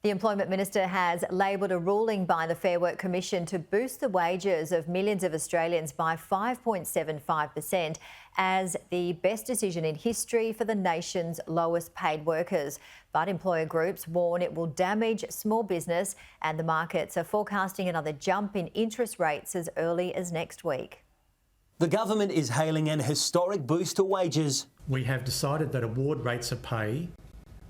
The Employment Minister has labelled a ruling by the Fair Work Commission to boost the wages of millions of Australians by 5.75% as the best decision in history for the nation's lowest paid workers. But employer groups warn it will damage small business, and the markets are forecasting another jump in interest rates as early as next week. The government is hailing an historic boost to wages. We have decided that award rates of pay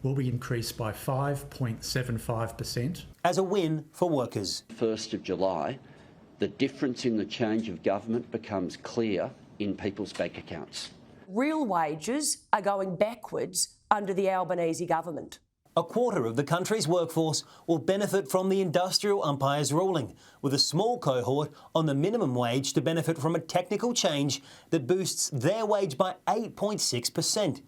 will be increased by 5.75%. As a win for workers. 1st of July, the difference in the change of government becomes clear in people's bank accounts. Real wages are going backwards under the Albanese government. A quarter of the country's workforce will benefit from the industrial umpire's ruling, with a small cohort on the minimum wage to benefit from a technical change that boosts their wage by 8.6%.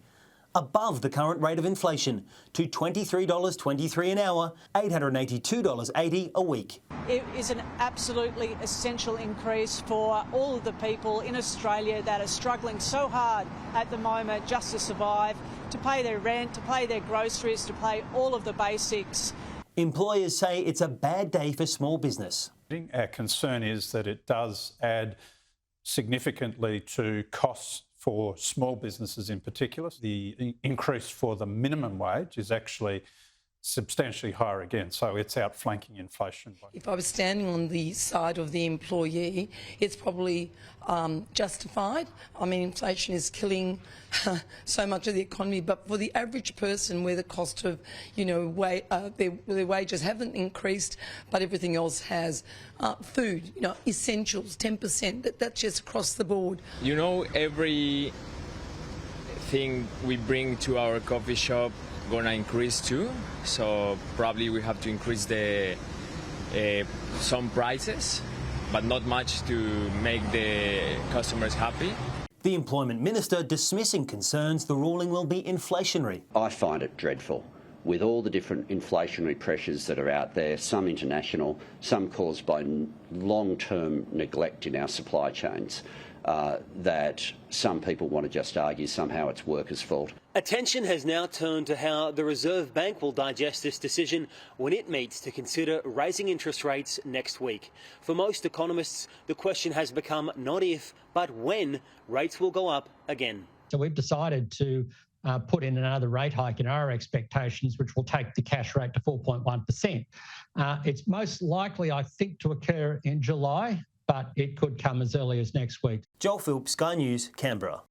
Above the current rate of inflation to $23.23 an hour, $882.80 a week. It is an absolutely essential increase for all of the people in Australia that are struggling so hard at the moment just to survive, to pay their rent, to pay their groceries, to pay all of the basics. Employers say it's a bad day for small business. Our concern is that it does add significantly to costs for small businesses in particular. The increase for the minimum wage is actually substantially higher again, so it's outflanking inflation. If I was standing on the side of the employee, it's probably justified. I mean, inflation is killing so much of the economy, but for the average person where the cost of, their wages haven't increased, but everything else has, food, essentials, 10%, that's just across the board. Every thing we bring to our coffee shop gonna increase too, so probably we have to increase the some prices, but not much to make the customers happy. The Employment Minister dismissing concerns the ruling will be inflationary. I find it dreadful, with all the different inflationary pressures that are out there, some international, some caused by long-term neglect in our supply chains, that some people want to just argue somehow it's workers' fault. Attention has now turned to how the Reserve Bank will digest this decision when it meets to consider raising interest rates next week. For most economists, the question has become not if, but when rates will go up again. So we've decided to put in another rate hike in our expectations, which will take the cash rate to 4.1%. It's most likely, I think, to occur in July, but it could come as early as next week. Joel Phillips, Sky News, Canberra.